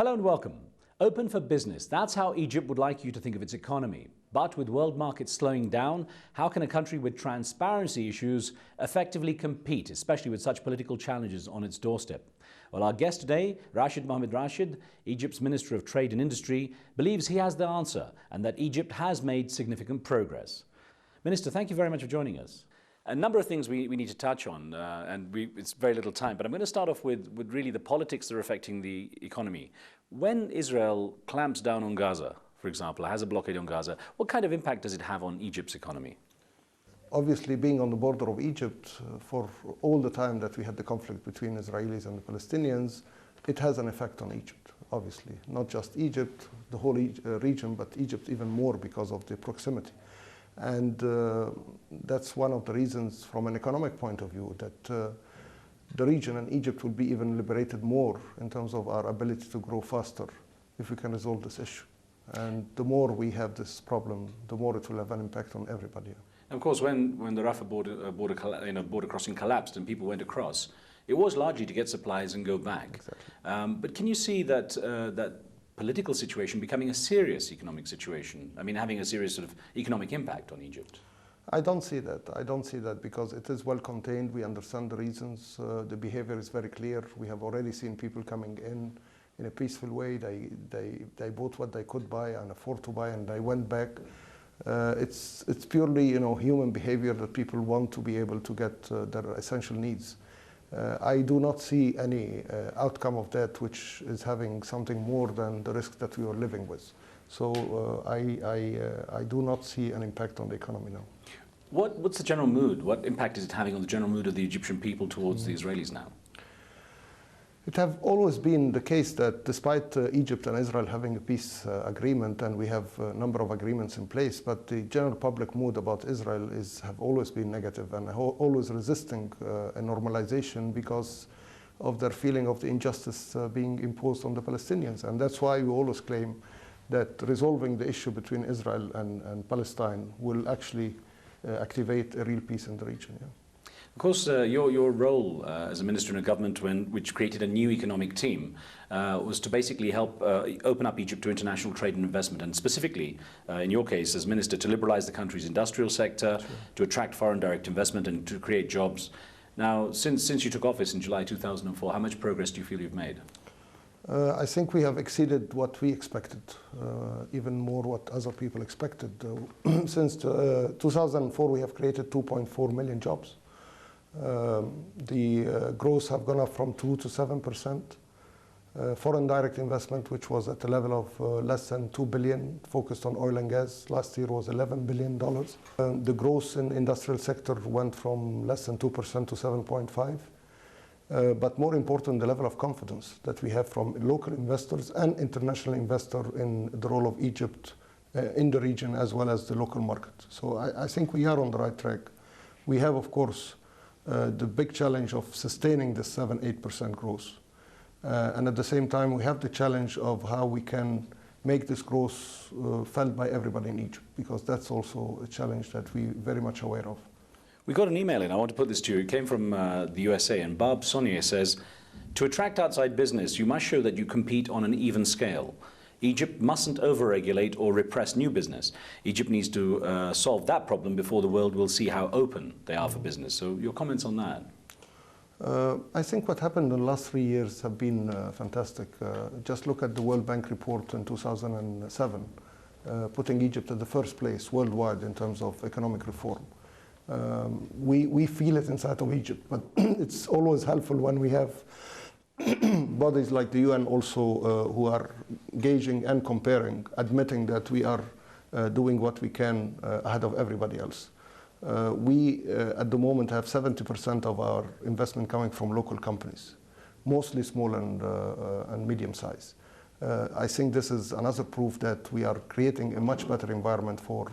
Hello and welcome. Open for business. That's how Egypt would like you to think of its economy. But with world markets slowing down, how can a country with transparency issues effectively compete, especially with such political challenges on its doorstep? Well, our guest today, Rachid, Egypt's Minister of Trade and Industry, believes he has the answer and that Egypt has made significant progress. Minister, thank you very much for joining us. A number of things we need to touch on, it's very little time, but I'm going to start off with really the politics that are affecting the economy. When Israel clamps down on Gaza, for example, has a blockade on Gaza, what kind of impact does it have on Egypt's economy? Obviously, being on the border of Egypt for all the time that we had the conflict between Israelis and the Palestinians, it has an effect on Egypt, obviously. Not just Egypt, the whole region, but Egypt even more because of the proximity. And that's one of the reasons from an economic point of view that the region and Egypt will be even liberated more in terms of our ability to grow faster if we can resolve this issue. And the more we have this problem, the more it will have an impact on everybody. And of course, when the Rafah border crossing collapsed and people went across, it was largely to get supplies and go back. Exactly. But can you see that that political situation becoming a serious economic situation? I mean, having a serious sort of economic impact on Egypt? I don't see that. I don't see that because it is well contained. We understand the reasons. The behavior is very clear. We have already seen people coming in a peaceful way. They bought what they could buy and afford to buy, and they went back. It's purely human behavior that people want to be able to get their essential needs. I do not see any outcome of that which is having something more than the risk that we are living with. So I do not see an impact on the economy now. What's the general mood? What impact is it having on the general mood of the Egyptian people towards the Israelis now? It has always been the case that despite Egypt and Israel having a peace agreement, and we have a number of agreements in place, but the general public mood about Israel have always been negative and always resisting a normalization because of their feeling of the injustice being imposed on the Palestinians. And that's why we always claim that resolving the issue between Israel and Palestine will actually activate a real peace in the region. Yeah. Of course, your role as a minister in a government which created a new economic team was to basically help open up Egypt to international trade and investment, and specifically, in your case, as minister, to liberalize the country's industrial sector, sure, to attract foreign direct investment and to create jobs. Now, since you took office in July 2004, how much progress do you feel you've made? I think we have exceeded what we expected, even more what other people expected. Since 2004, we have created 2.4 million jobs. The growth have gone up from 2 to 7%. Foreign direct investment, which was at a level of less than 2 billion, focused on oil and gas, last year was $11 billion. The growth in industrial sector went from less than 2% to 7.5%. But more important, the level of confidence that we have from local investors and international investors in the role of Egypt in the region as well as the local market. So I think we are on the right track. We have, of course, the big challenge of sustaining the 7-8% growth. And at the same time, we have the challenge of how we can make this growth felt by everybody in Egypt, because that's also a challenge that we're very much aware of. We got an email in, I want to put this to you. It came from the USA, and Bob Sonier says, to attract outside business, you must show that you compete on an even scale. Egypt mustn't overregulate or repress new business. Egypt needs to solve that problem before the world will see how open they are for business. So your comments on that? I think what happened in the last 3 years have been fantastic. Just look at the World Bank report in 2007, putting Egypt at the first place worldwide in terms of economic reform. We feel it inside of Egypt, but it's always helpful when we have bodies like the UN also who are gauging and comparing, admitting that we are doing what we can ahead of everybody else. We at the moment have 70% of our investment coming from local companies, mostly small and medium size. I think this is another proof that we are creating a much better environment for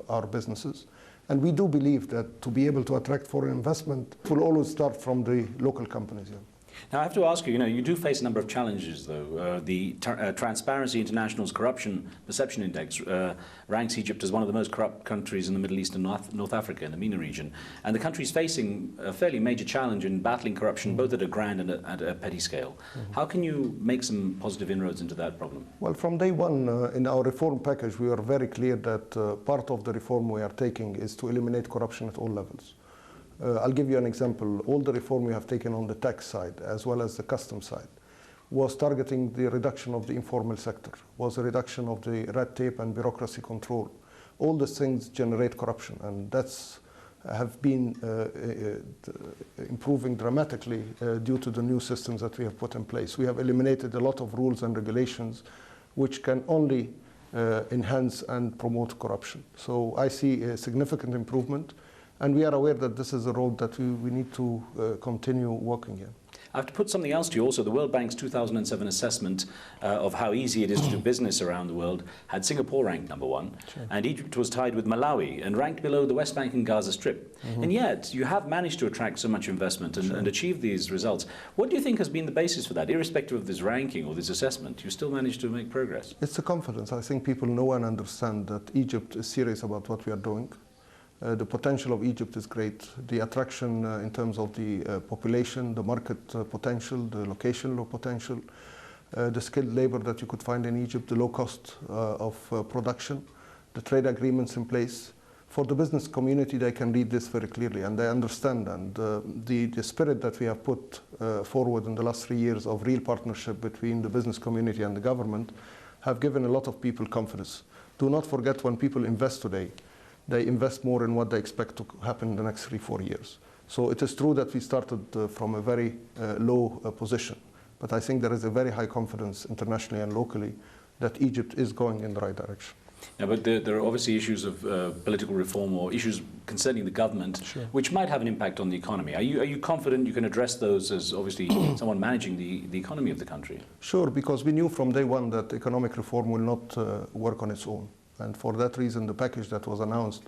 our businesses. And we do believe that to be able to attract foreign investment will always start from the local companies. Yeah. Now, I have to ask you, you do face a number of challenges, though. The Transparency International's Corruption Perception Index ranks Egypt as one of the most corrupt countries in the Middle East and North Africa, in the MENA region. And the country is facing a fairly major challenge in battling corruption, both at a grand and at a petty scale. How can you make some positive inroads into that problem? Well, from day one, in our reform package, we were very clear that part of the reform we are taking is to eliminate corruption at all levels. I'll give you an example. All the reform we have taken on the tax side, as well as the customs side, was targeting the reduction of the informal sector, was a reduction of the red tape and bureaucracy control. All these things generate corruption, and that's have been improving dramatically due to the new systems that we have put in place. We have eliminated a lot of rules and regulations which can only enhance and promote corruption. So I see a significant improvement. And we are aware that this is a road that we need to continue working in. I have to put something else to you also. The World Bank's 2007 assessment of how easy it is to do business around the world had Singapore ranked #1, and Egypt was tied with Malawi and ranked below the West Bank and Gaza Strip. And yet, you have managed to attract so much investment and achieve these results. What do you think has been the basis for that? Irrespective of this ranking or this assessment, you still managed to make progress. It's the confidence. I think people know and understand that Egypt is serious about what we are doing. The potential of Egypt is great. The attraction in terms of the population, the market potential, the locational potential, the skilled labor that you could find in Egypt, the low cost of production, the trade agreements in place. For the business community, they can read this very clearly and they understand. And the spirit that we have put forward in the last 3 years of real partnership between the business community and the government have given a lot of people confidence. Do not forget, when people invest today, they invest more in what they expect to happen in the next 3-4 years. So it is true that we started from a very low position, but I think there is a very high confidence internationally and locally that Egypt is going in the right direction. Yeah, but there are obviously issues of political reform or issues concerning the government, which might have an impact on the economy. Are you confident you can address those as obviously someone managing the economy of the country? Sure, because we knew from day one that economic reform will not work on its own. And for that reason, the package that was announced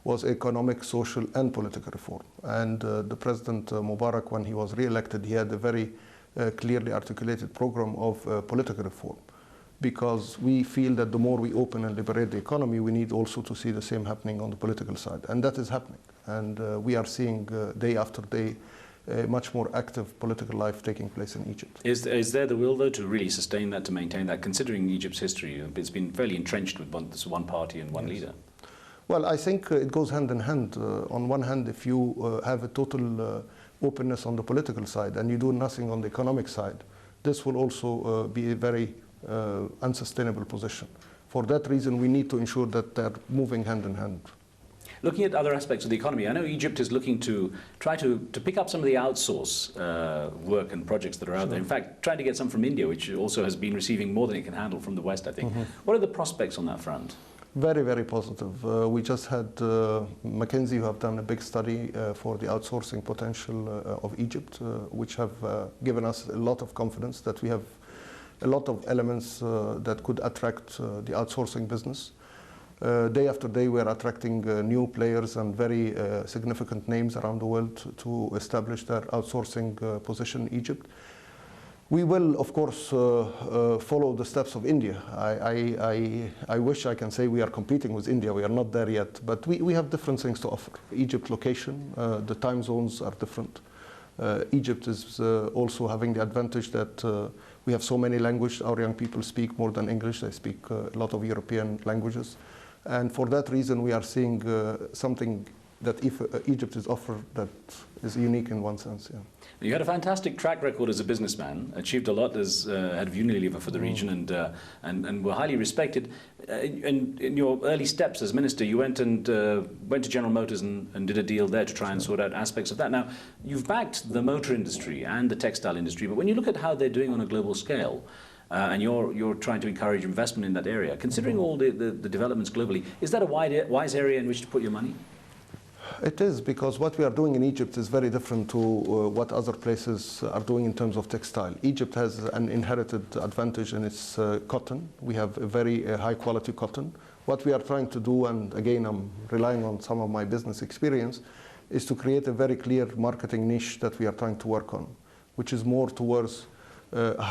was economic, social, and political reform. And the President Mubarak, when he was re-elected, he had a very clearly articulated program of political reform. Because we feel that the more we open and liberate the economy, we need also to see the same happening on the political side. And that is happening. And we are seeing day after day a much more active political life taking place in Egypt. Is there the will, though, to really sustain that, to maintain that, considering Egypt's history? It's been fairly entrenched with one party and one leader. Well, I think it goes hand in hand. On one hand, if you have a total openness on the political side and you do nothing on the economic side, this will also be a very unsustainable position. For that reason, we need to ensure that they're moving hand in hand. Looking at other aspects of the economy, I know Egypt is looking to try to pick up some of the outsource work and projects that are out there. In fact, trying to get some from India, which also has been receiving more than it can handle from the West, I think. What are the prospects on that front? Very, very positive. We just had McKinsey, who have done a big study for the outsourcing potential of Egypt, which have given us a lot of confidence that we have a lot of elements that could attract the outsourcing business. Day after day, we are attracting new players and very significant names around the world to establish their outsourcing position in Egypt. We will, of course, follow the steps of India. I wish I can say we are competing with India. We are not there yet, but we have different things to offer. Egypt location, the time zones are different. Egypt is also having the advantage that we have so many languages. Our young people speak more than English. They speak a lot of European languages. And for that reason, we are seeing something that if Egypt is offered that is unique in one sense. Yeah. You had a fantastic track record as a businessman, achieved a lot as head of Unilever for the region, and were highly respected. In your early steps as minister, you went to General Motors and did a deal there to try and sort out aspects of that. Now, you've backed the motor industry and the textile industry, but when you look at how they're doing on a global scale, and you're trying to encourage investment in that area, considering all the developments globally, is that a wise area in which to put your money? It is, because what we are doing in Egypt is very different to what other places are doing in terms of textile. Egypt has an inherited advantage in its cotton. We have a very high quality cotton. What we are trying to do, and again I'm relying on some of my business experience, is to create a very clear marketing niche that we are trying to work on. which is more towards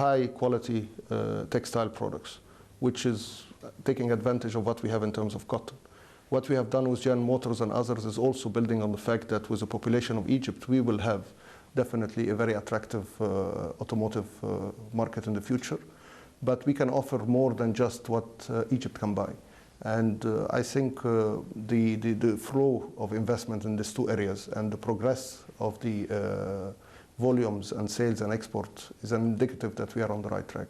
high quality textile products, which is taking advantage of what we have in terms of cotton. What we have done with General Motors and others is also building on the fact that with the population of Egypt, we will have definitely a very attractive automotive market in the future. But we can offer more than just what Egypt can buy. And I think the flow of investment in these two areas and the progress of the volumes and sales and export is an indicative that we are on the right track.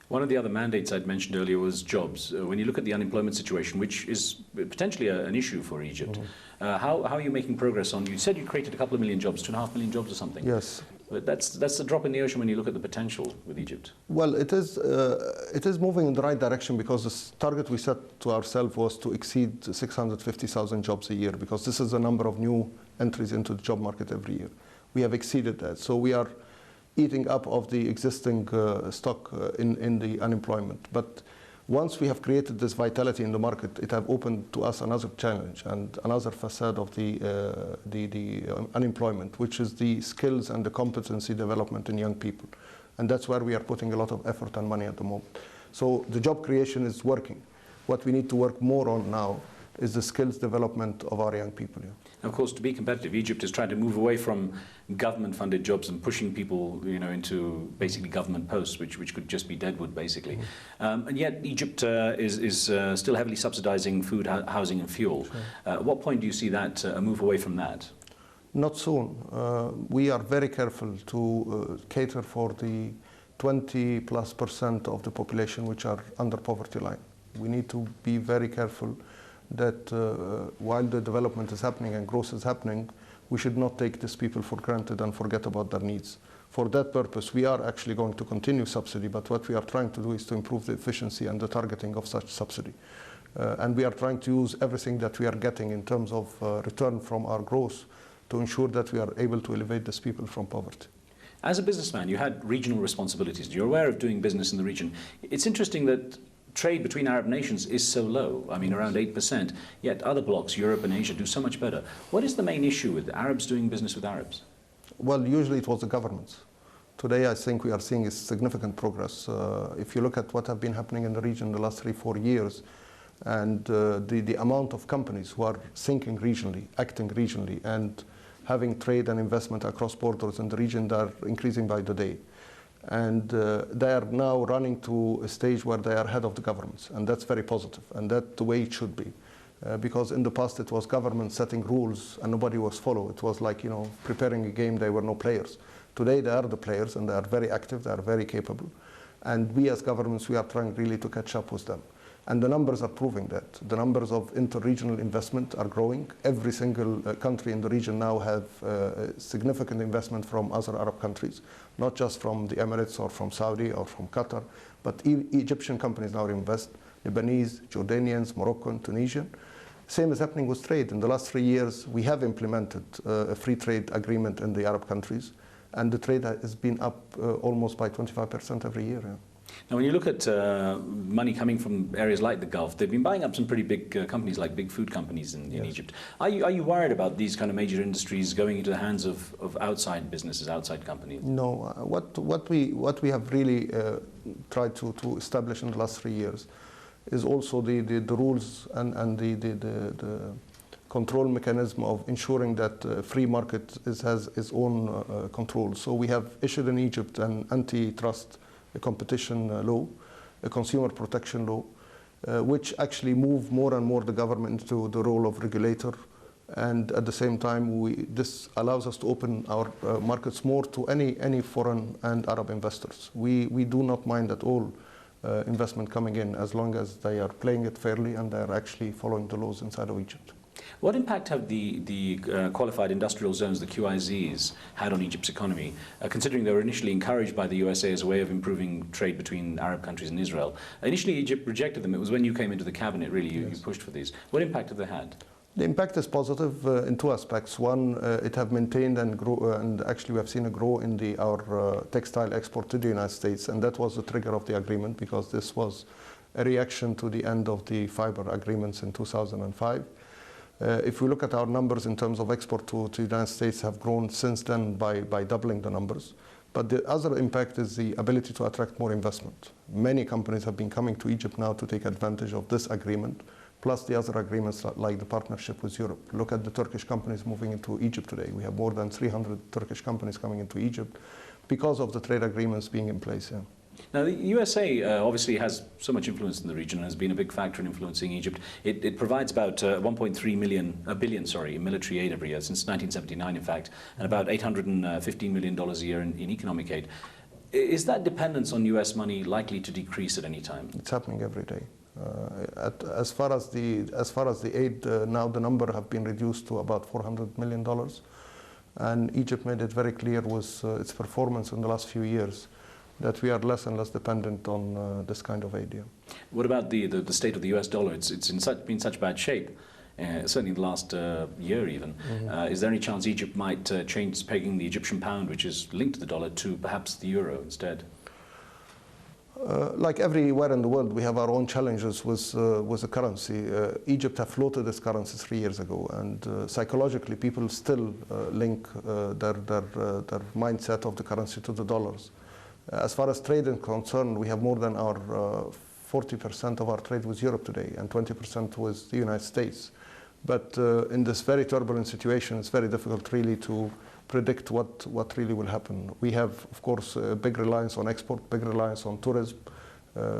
One of the other mandates I'd mentioned earlier was jobs. When you look at the unemployment situation, which is potentially an issue for Egypt, how are you making progress on? You said you created a couple of million jobs, 2.5 million jobs or something. Yes. But that's a drop in the ocean when you look at the potential with Egypt. Well, it is moving in the right direction, because the target we set to ourselves was to exceed 650,000 jobs a year, because this is the number of new entries into the job market every year. We have exceeded that. So we are eating up of the existing stock in the unemployment. But once we have created this vitality in the market, it has opened to us another challenge and another facade of the unemployment, which is the skills and the competency development in young people. And that's where we are putting a lot of effort and money at the moment. So the job creation is working. What we need to work more on now is the skills development of our young people. Yeah. Of course, to be competitive, Egypt is trying to move away from government-funded jobs and pushing people, into basically government posts, which could just be deadwood, basically. And yet, Egypt is still heavily subsidizing food, housing, and fuel. Sure. At what point do you see that a move away from that? Not soon. We are very careful to cater for the 20+% of the population which are under poverty line. We need to be very careful that while the development is happening and growth is happening, we should not take these people for granted and forget about their needs. For that purpose, we are actually going to continue subsidy, but what we are trying to do is to improve the efficiency and the targeting of such subsidy. And we are trying to use everything that we are getting in terms of return from our growth to ensure that we are able to elevate these people from poverty. As a businessman, you had regional responsibilities. You're aware of doing business in the region. It's interesting that trade between Arab nations is so low, around 8%, yet other blocs, Europe and Asia, do so much better. What is the main issue with Arabs doing business with Arabs? Well, usually it was the governments. Today, I think we are seeing significant progress. If you look at what have been happening in the region the last 3-4 years, and the amount of companies who are thinking regionally, acting regionally, and having trade and investment across borders in the region, they are increasing by the day. And they are now running to a stage where they are ahead of the governments, and that's very positive, and that's the way it should be. Because in the past it was government setting rules and nobody was followed. It was like, preparing a game, there were no players. Today they are the players, and they are very active, they are very capable. And we as governments, we are trying really to catch up with them. And the numbers are proving that. The numbers of inter-regional investment are growing. Every single country in the region now have significant investment from other Arab countries, not just from the Emirates or from Saudi or from Qatar, but Egyptian companies now invest, Lebanese, Jordanians, Moroccan, Tunisian. Same is happening with trade. In the last 3 years, we have implemented a free trade agreement in the Arab countries, and the trade has been up almost by 25% every year. Yeah. Now, when you look at money coming from areas like the Gulf, they've been buying up some pretty big companies, like big food companies in Egypt. Are you worried about these kind of major industries going into the hands of outside businesses, outside companies? No. What we have really tried to establish in the last 3 years is also the rules and the control mechanism of ensuring that free market has its own control. So we have issued in Egypt an antitrust, a competition law, a consumer protection law, which actually move more and more the government into the role of regulator. And at the same time, this allows us to open our markets more to any foreign and Arab investors. We do not mind at all investment coming in, as long as they are playing it fairly and they are actually following the laws inside of Egypt. What impact have the qualified industrial zones, the QIZs, had on Egypt's economy, considering they were initially encouraged by the USA as a way of improving trade between Arab countries and Israel? Initially, Egypt rejected them. It was when you came into the cabinet, really, you pushed for these. What impact have they had? The impact is positive in two aspects. One, it have maintained and grow, and actually we have seen a grow in our textile export to the United States, and that was the trigger of the agreement, because this was a reaction to the end of the fiber agreements in 2005. If we look at our numbers in terms of export to the United States, have grown since then by doubling the numbers. But the other impact is the ability to attract more investment. Many companies have been coming to Egypt now to take advantage of this agreement, plus the other agreements like the partnership with Europe. Look at the Turkish companies moving into Egypt today. We have more than 300 Turkish companies coming into Egypt because of the trade agreements being in place. Yeah. Now, the USA obviously has so much influence in the region and has been a big factor in influencing Egypt. It provides about 1.3 billion in military aid every year, since 1979, in fact, and about $815 million a year in economic aid. Is that dependence on US money likely to decrease at any time? It's happening every day. As far as the aid, now the number have been reduced to about $400 million. And Egypt made it very clear with its performance in the last few years that we are less and less dependent on this kind of aid. Yeah. What about the state of the US dollar? It's been such bad shape, certainly in the last year even. Mm-hmm. Is there any chance Egypt might change pegging the Egyptian pound, which is linked to the dollar, to perhaps the euro instead? Like everywhere in the world, we have our own challenges with the currency. Egypt have floated its currency 3 years ago, and psychologically people still link their mindset of the currency to the dollars. As far as trade is concerned, we have more than our 40% of our trade with Europe today and 20% with the United States. But in this very turbulent situation, it's very difficult really to predict what really will happen. We have, of course, a big reliance on export, big reliance on tourism.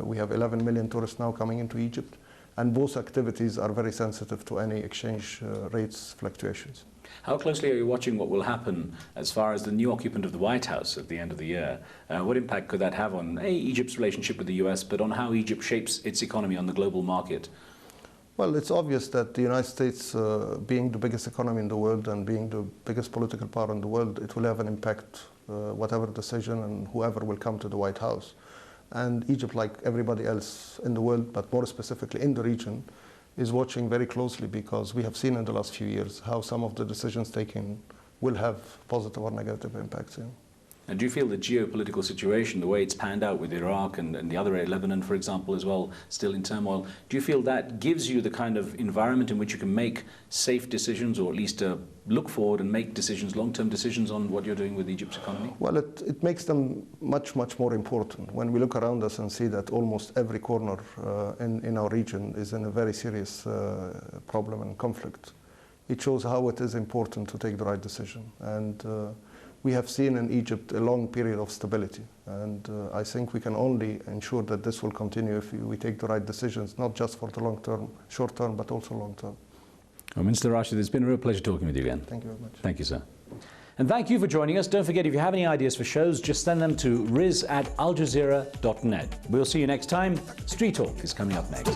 We have 11 million tourists now coming into Egypt, and both activities are very sensitive to any exchange rates fluctuations. How closely are you watching what will happen as far as the new occupant of the White House at the end of the year? What impact could that have on Egypt's relationship with the US, but on how Egypt shapes its economy on the global market? Well, it's obvious that the United States, being the biggest economy in the world and being the biggest political power in the world, it will have an impact, whatever decision and whoever will come to the White House. And Egypt, like everybody else in the world, but more specifically in the region, is watching very closely, because we have seen in the last few years how some of the decisions taken will have positive or negative impacts. Yeah. And do you feel the geopolitical situation, the way it's panned out with Iraq and the other area, Lebanon, for example, as well, still in turmoil, do you feel that gives you the kind of environment in which you can make safe decisions, or at least look forward and make decisions, long-term decisions on what you're doing with Egypt's economy? Well, it makes them much, much more important. When we look around us and see that almost every corner in our region is in a very serious problem and conflict, it shows how it is important to take the right decision. And we have seen in Egypt a long period of stability, and I think we can only ensure that this will continue if we take the right decisions, not just for the long term, short term, but also long term. Well, Minister Rachid, it's been a real pleasure talking with you again. Thank you very much. Thank you, sir. And thank you for joining us. Don't forget, if you have any ideas for shows, just send them to riz@aljazeera.net. We'll see you next time. Street Talk is coming up next.